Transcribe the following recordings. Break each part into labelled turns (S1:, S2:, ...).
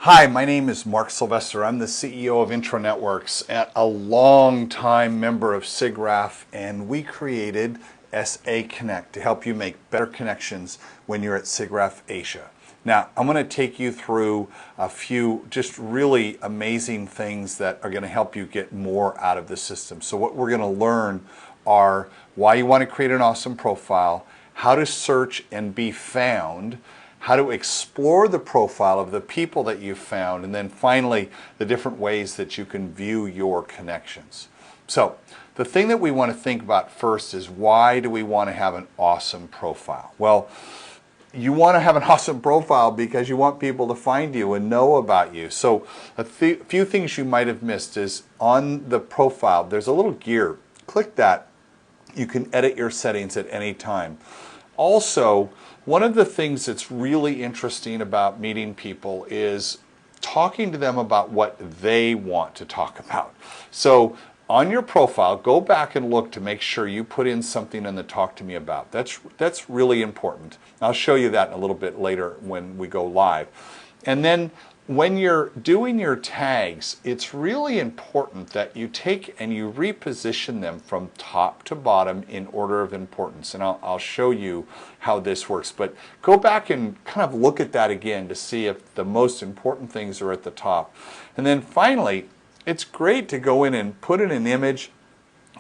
S1: Hi, my name is Mark Sylvester. I'm the CEO of Intronetworks and a long-time member of SIGGRAPH, and we created SA Connect to help you make better connections when you're at SIGGRAPH Asia. Now, I'm going to take you through a few just really amazing things that are going to help you get more out of the system. So what we're going to learn are why you want to create an awesome profile, how to search and be found, how to explore the profile of the people that you've found, and then finally the different ways that you can view your connections. So the thing that we want to think about first is, why do we want to have an awesome profile? Well, you want to have an awesome profile because you want people to find you and know about you. So a few things you might have missed is, on the profile there's a little gear. Click that. You can edit your settings at any time. Also, one of the things that's really interesting about meeting people is talking to them about what they want to talk about. So on your profile, go back and look to make sure you put in something in the talk to me about. That's really important. I'll show you that in a little bit later when we go live. And then when you're doing your tags, it's really important that you take and you reposition them from top to bottom in order of importance. And I'll show you how this works. But go back and kind of look at that again to see if the most important things are at the top. And then finally, it's great to go in and put in an image,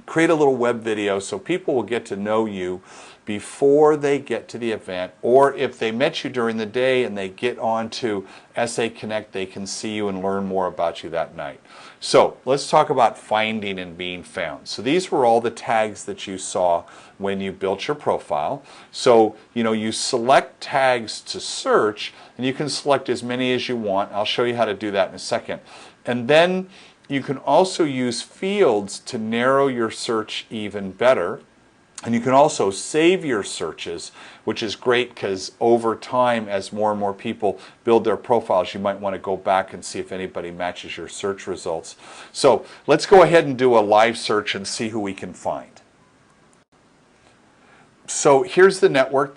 S1: create a little web video so people will get to know you before they get to the event, or if they met you during the day and they get on to SA Connect, they can see you and learn more about you that night. So let's talk about finding and being found. So these were all the tags that you saw when you built your profile. So you select tags to search, and you can select as many as you want. I'll show you how to do that in a second. And then you can also use fields to narrow your search even better. And you can also save your searches, which is great because over time, as more and more people build their profiles, you might want to go back and see if anybody matches your search results. So let's go ahead and do a live search and see who we can find. So here's the network.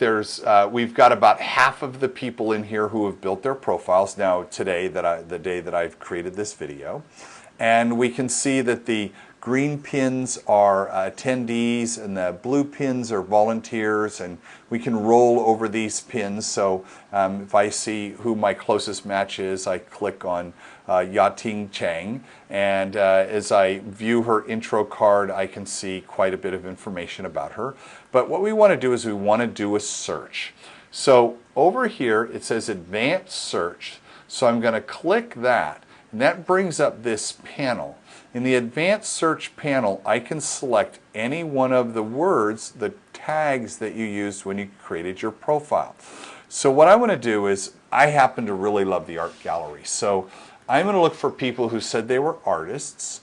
S1: We've got about half of the people in here who have built their profiles now today, the day that I've created this video. And we can see that the green pins are attendees and the blue pins are volunteers, and we can roll over these pins. So if I see who my closest match is, I click on Yating Chang, and as I view her intro card, I can see quite a bit of information about her. But what we want to do is we want to do a search. So over here it says Advanced Search, so I'm going to click that, and that brings up this panel. In the Advanced Search panel, I can select any one of the words, the tags that you used when you created your profile. So what I want to do is, I happen to really love the art gallery. So I'm going to look for people who said they were artists,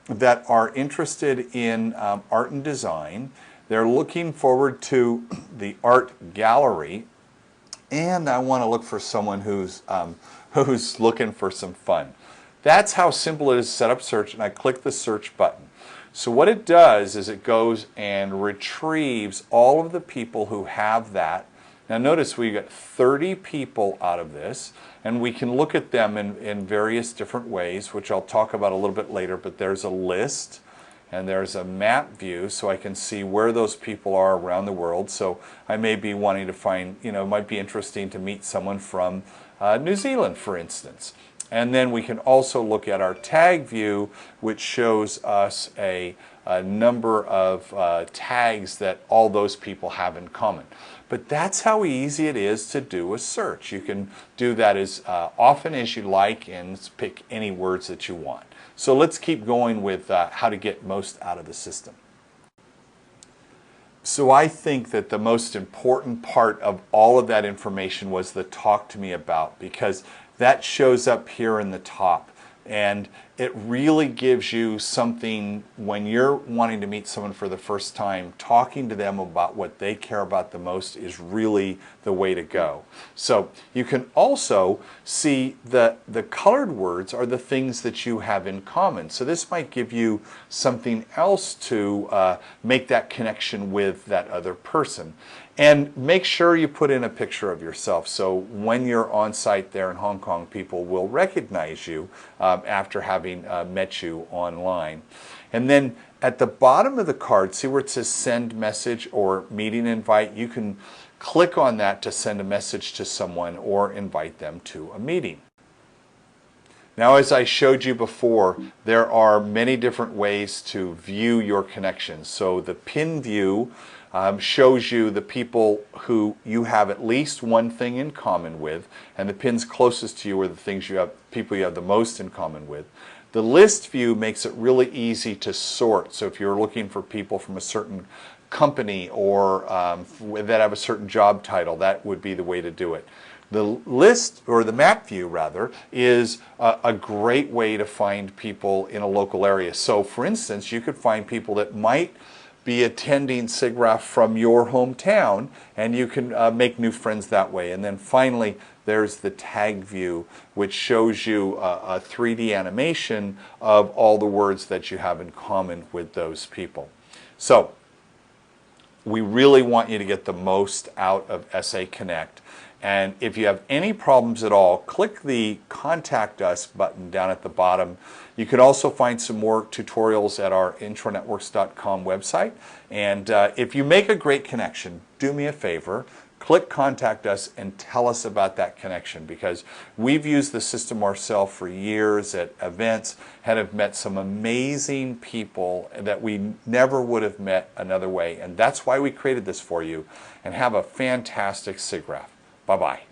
S1: that are interested in art and design. They're looking forward to the art gallery, and I want to look for someone who's looking for some fun. That's how simple it is to set up search, and I click the search button. So what it does is it goes and retrieves all of the people who have that. Now notice we got 30 people out of this, and we can look at them in various different ways, which I'll talk about a little bit later. But there's a list and there's a map view, so I can see where those people are around the world. So I may be wanting to find, it might be interesting to meet someone from New Zealand, for instance. And then we can also look at our tag view, which shows us a number of tags that all those people have in common. But that's how easy it is to do a search. You can do that as often as you like and pick any words that you want. So let's keep going with how to get most out of the system. So I think that the most important part of all of that information was the talk to me about, because that shows up here in the top, and it really gives you something when you're wanting to meet someone for the first time. Talking to them about what they care about the most is really the way to go. So you can also see the colored words are the things that you have in common. So this might give you something else to make that connection with that other person. And make sure you put in a picture of yourself so when you're on site there in Hong Kong, people will recognize you after having met you online. And then at the bottom of the card, see where it says send message or meeting invite? You can click on that to send a message to someone or invite them to a meeting. Now, as I showed you before, there are many different ways to view your connections. So the pin view shows you the people who you have at least one thing in common with, and the pins closest to you are the things people you have the most in common with. The list view makes it really easy to sort. So if you're looking for people from a certain company or that have a certain job title, that would be the way to do it. The list, or the map view rather, is a great way to find people in a local area. So for instance, you could find people that might be attending SIGGRAPH from your hometown, and you can make new friends that way. And then finally, there's the tag view, which shows you a 3D animation of all the words that you have in common with those people. So we really want you to get the most out of SA Connect. And if you have any problems at all, click the Contact Us button down at the bottom. You can also find some more tutorials at our intronetworks.com website. And if you make a great connection, do me a favor, click Contact Us and tell us about that connection, because we've used the system ourselves for years at events and have met some amazing people that we never would have met another way. And that's why we created this for you. And have a fantastic SIGGRAPH. Bye-bye.